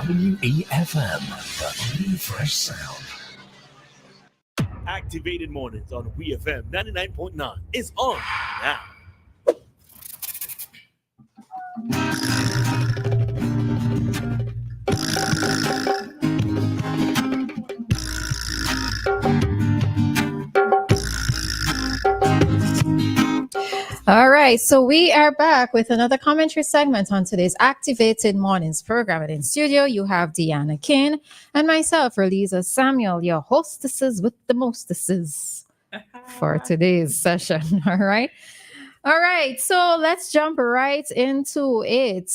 WEFM, the new fresh sound. Activated Mornings on WEFM 99.9 is on now. All right, so we are back with another commentary segment on today's Activated Mornings program. And in studio, you have Dianna, Cain, and myself, Roleza Samuel, your hostesses with the mostesses for today's session. All right, so let's jump right into it.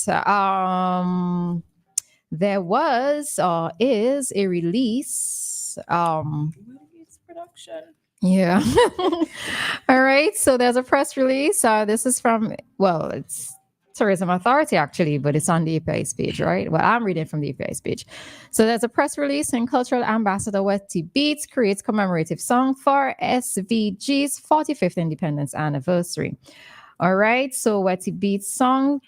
There was or is a release. Production. Yeah. All right. So there's a press release. This is from, well, it's Tourism Authority actually, but it's on the API's page, right? Well, I'm reading from the API's page. So there's a press release and Cultural Ambassador Wetty Beatz creates commemorative song for SVG's 45th Independence Anniversary. All right. So Wetty Beatz song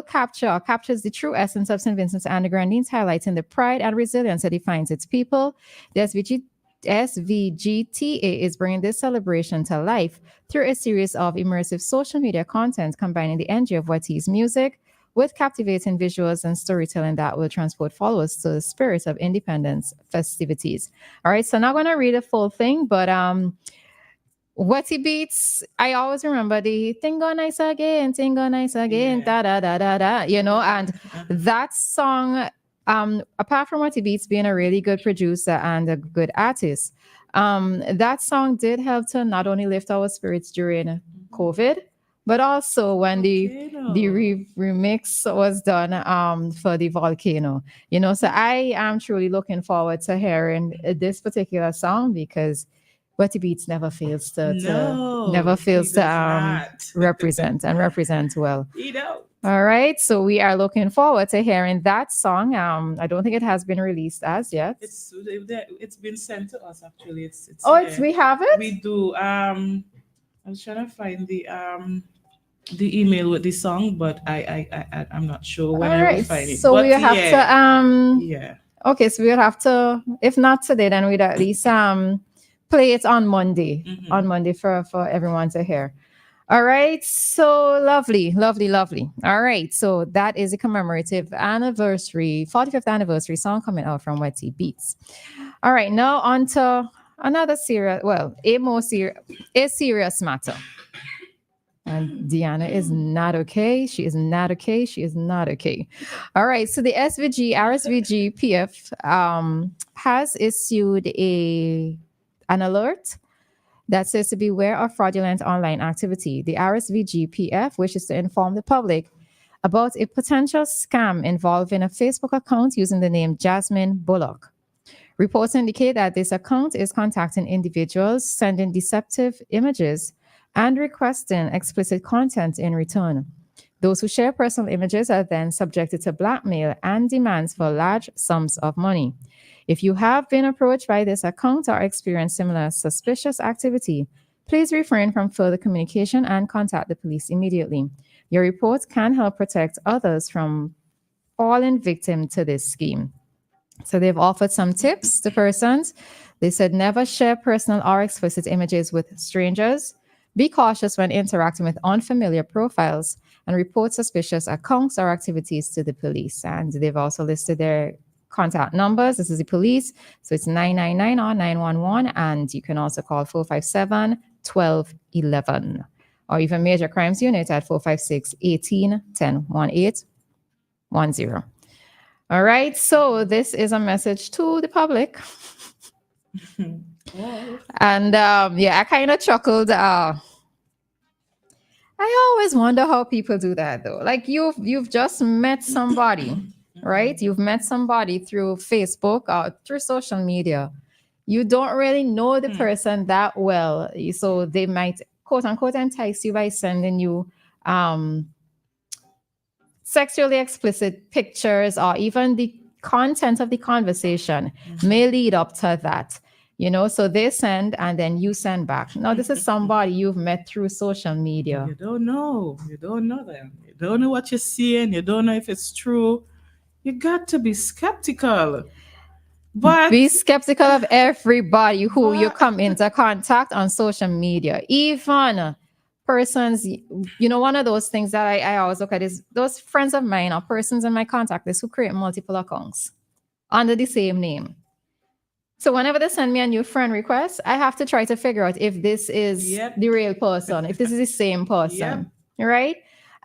captures the true essence of St. Vincent and the Grenadines, highlighting the pride and resilience that defines its people. The SVGTA is bringing this celebration to life through a series of immersive social media content combining the energy of Wetty's music with captivating visuals and storytelling that will transport followers to the spirit of independence festivities. All right, so I'm not going to read the full thing, but Wetty Beatz, I always remember the thing go nice again, da da da da da, and that song. Apart from Wetty Beatz being a really good producer and a good artist, that song did help to not only lift our spirits during COVID, but also when the remix was done for the volcano. So I am truly looking forward to hearing this particular song because Wetty Beatz never fails to represent well. All right, so we are looking forward to hearing that song. I don't think it has been released as yet. It's been sent to us actually. We have it. We do. I was trying to find the email with the song, but I'm not sure when I will find it. So we have to Okay, so we'll have to, if not today, then we'd at least play it on Monday. On Monday for everyone to hear. All right, so lovely. All right, so that is a commemorative 45th anniversary song coming out from Wetty Beatz. All right, now on to another serious matter. And Dianna is not okay. She is not okay. All right, so the RSVGPF has issued an alert that says to beware of fraudulent online activity. The RSVGPF wishes to inform the public about a potential scam involving a Facebook account using the name Jasmine Bullock. Reports indicate that this account is contacting individuals, sending deceptive images, and requesting explicit content in return. Those who share personal images are then subjected to blackmail and demands for large sums of money. If you have been approached by this account or experienced similar suspicious activity, please refrain from further communication and contact the police immediately. Your report can help protect others from falling victim to this scheme. So they've offered some tips to persons. They said never share personal or explicit images with strangers. Be cautious when interacting with unfamiliar profiles and report suspicious accounts or activities to the police. And they've also listed their contact numbers. This is the police. So it's 999 or 911. And you can also call 457-1211 or even Major Crimes Unit at 456-18-10-18-10. All right. So this is a message to the public. And I kind of chuckled. I always wonder how people do that though. Like you've just met somebody, right? You've met somebody through Facebook or through social media. You don't really know the person that well. So they might quote unquote entice you by sending you sexually explicit pictures, or even the content of the conversation may lead up to that. So they send and then you send back. Now, this is somebody you've met through social media. You don't know them. You don't know what you're seeing. You don't know if it's true. You got to be skeptical. But be skeptical of everybody who you come into contact on social media, even persons. One of those things that I always look at is those friends of mine or persons in my contact list who create multiple accounts under the same name. So whenever they send me a new friend request, I have to try to figure out if this is the real person, if this is the same person, right?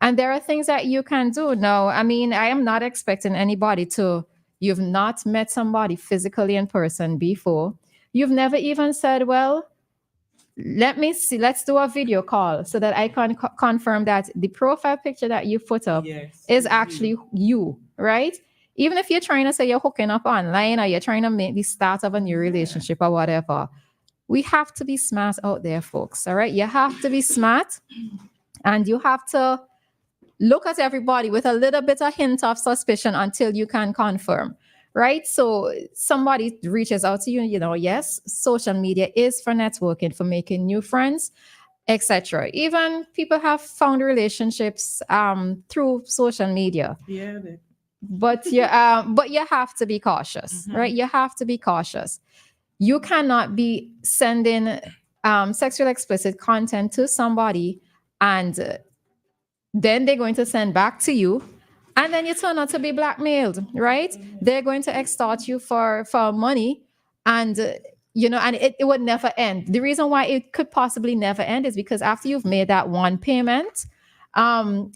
And there are things that you can do. Now, I mean, I am not expecting anybody to, you've not met somebody physically in person before. You've never even said, well, let me see, let's do a video call so that I can confirm that the profile picture that you put up is actually you, right? Even if you're trying to say you're hooking up online or you're trying to make the start of a new relationship or whatever, we have to be smart out there, folks. All right. You have to be smart and you have to look at everybody with a little bit of hint of suspicion until you can confirm. Right. So somebody reaches out to you, yes, social media is for networking, for making new friends, etc. Even people have found relationships through social media. Yeah. But you have to be cautious, right? You have to be cautious. You cannot be sending sexually explicit content to somebody and then they're going to send back to you. And then you turn out to be blackmailed, right? They're going to extort you for money. And, and it would never end. The reason why it could possibly never end is because after you've made that one payment,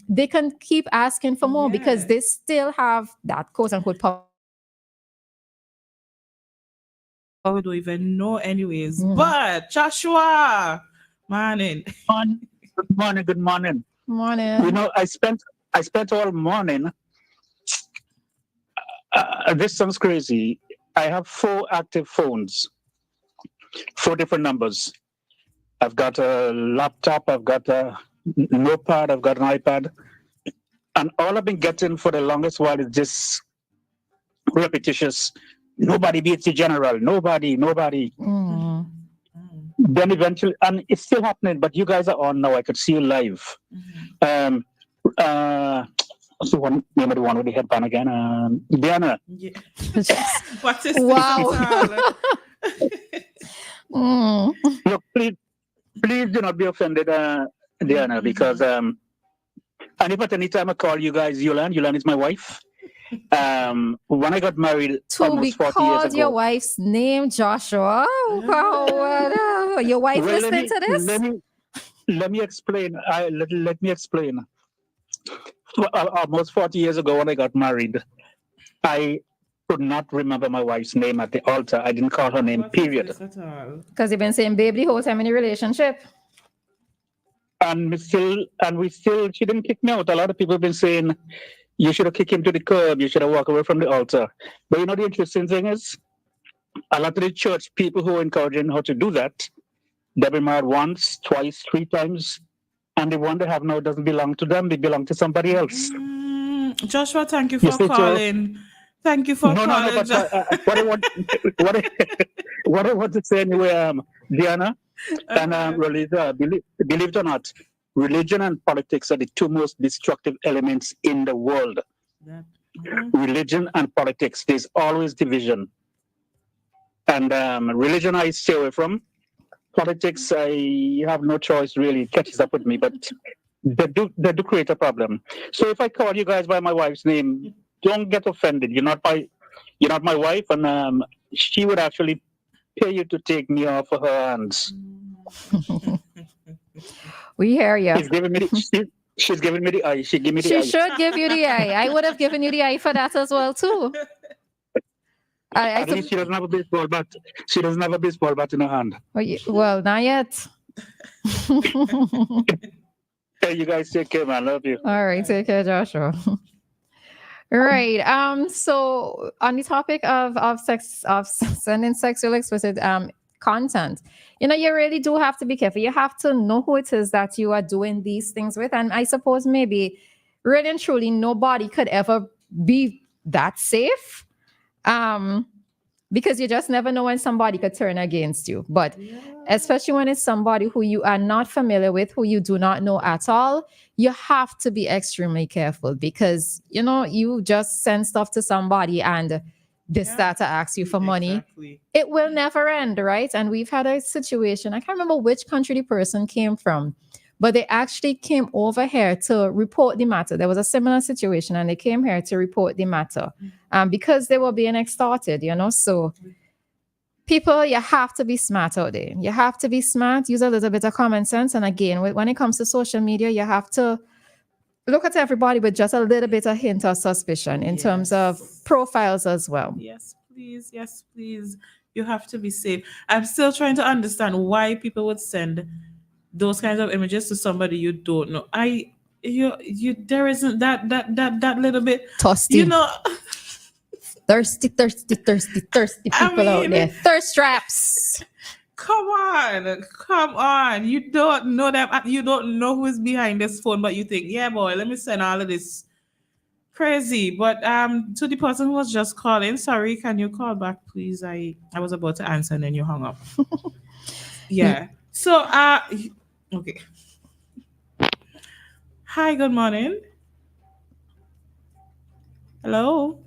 they can keep asking for more because they still have that quote unquote power. We don't even know anyways. But Joshua, morning. Good morning. Morning. I spent all morning. This sounds crazy. I have 4 active phones, 4 different numbers. I've got a laptop, I've got a notepad, I've got an iPad. And all I've been getting for the longest while is just repetitious. Nobody beats the general. Nobody. Then eventually, and it's still happening, but you guys are on now. I could see you live. What's the one name of the one with the headband again? Dianna. Yeah. What is wow. Look, please do not be offended, Dianna, because and if at any time I call you guys Yulan is my wife. When I got married almost 40 years ago. Your wife's name, Joshua. Oh, your wife listening to this? Let me explain. Let me explain. Almost 40 years ago when I got married, I could not remember my wife's name at the altar. I didn't call her name, period. Because you've been saying baby the whole time in the relationship. And we still, she didn't kick me out. A lot of people have been saying, you should have kicked him to the curb. You should have walked away from the altar. But the interesting thing is, a lot of the church people who are encouraging her to do that, they've been married once, twice, 3 times. And the one they have now doesn't belong to them. They belong to somebody else. Joshua, thank you for calling. Thank you for calling. No, but what I want to say anyway, Dianna and Roleza, believe it or not, religion and politics are the 2 most destructive elements in the world. Religion and politics, there's always division. And religion I stay away from. Politics, I have no choice really, catches up with me, but they do create a problem. So if I call you guys by my wife's name, don't get offended. You're not my wife, and she would actually pay you to take me off of her hands. We hear you. She's giving me the eye. She give me the eye. She should give you the eye. I would have given you the eye for that as well too. At least she doesn't have a baseball bat. She doesn't have a baseball bat in her hand. Well, not yet. Hey, you guys take care, man. Love you. All right, take care, Joshua. Right. So on the topic of sending sexual explicit content, you really do have to be careful. You have to know who it is that you are doing these things with. And I suppose maybe really and truly nobody could ever be that safe. because you just never know when somebody could turn against you. But especially when it's somebody who you are not familiar with, who you do not know at all, you have to be extremely careful because, you just send stuff to somebody and they start to ask you for money. Exactly. It will never end, right? And we've had a situation, I can't remember which country the person came from, but they actually came over here to report the matter. There was a similar situation and they came here to report the matter because they were being extorted, So people, you have to be smart out there. You have to be smart, use a little bit of common sense. And again, when it comes to social media, you have to look at everybody with just a little bit of hint of suspicion in terms of profiles as well. Yes, please. Yes, please. You have to be safe. I'm still trying to understand why people would send those kinds of images to somebody you don't know. There isn't that little bit, Thirsty. Thirsty people out there. Thirst traps. Come on. You don't know them. You don't know who is behind this phone, but you think, yeah, boy, let me send all of this crazy. But to the person who was just calling, sorry, can you call back, please? I was about to answer and then you hung up. Yeah. So okay. Hi, good morning. Hello.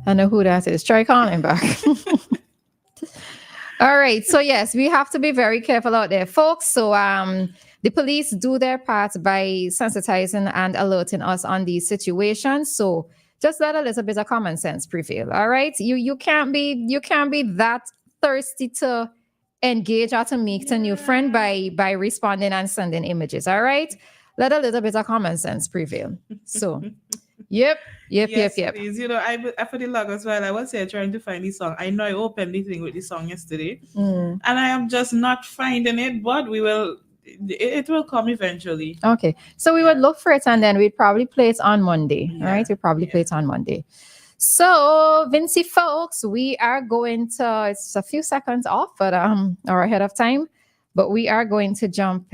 I know who that is. Try calling back. All right. So yes, we have to be very careful out there, folks. So the police do their part by sensitizing and alerting us on these situations. So just let a little bit of common sense prevail. All right. You can't be that thirsty to engage or to meet a new friend by responding and sending images. All right. Let a little bit of common sense prevail. So Yep. Please. I for the longest while I was here trying to find the song. I know I opened the thing with the song yesterday, and I am just not finding it. But it will come eventually. Okay, so we would look for it, and then we'd probably play it on Monday. Right? We'd probably play it on Monday. So, Vincy folks, we are going to. It's a few seconds off, but or ahead of time, but we are going to jump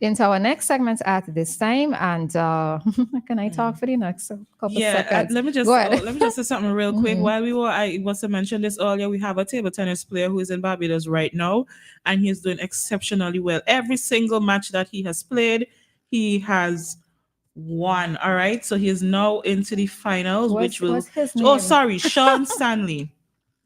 into our next segment at this time, and can I talk for the next couple seconds? Let me just say something real quick. While I was to mention this earlier, we have a table tennis player who is in Barbados right now, and he's doing exceptionally well. Every single match that he has played, he has won. All right, so he is now into the finals, what's his name? Sean Stanley.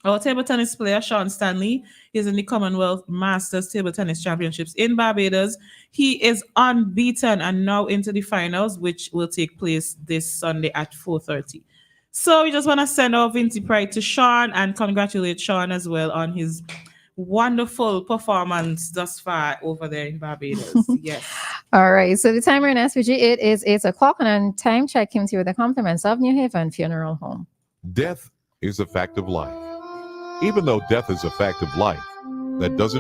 Our table tennis player, Sean Stanley, is in the Commonwealth Masters Table Tennis Championships in Barbados. He is unbeaten and now into the finals, which will take place this Sunday at 4:30. So we just want to send our Vincy pride to Sean and congratulate Sean as well on his wonderful performance thus far over there in Barbados. Yes. All right. So the timer in SVG, it is 8 o'clock, and on time check came to you with the compliments of New Haven Funeral Home. Death is a fact of life. Even though death is a fact of life, that doesn't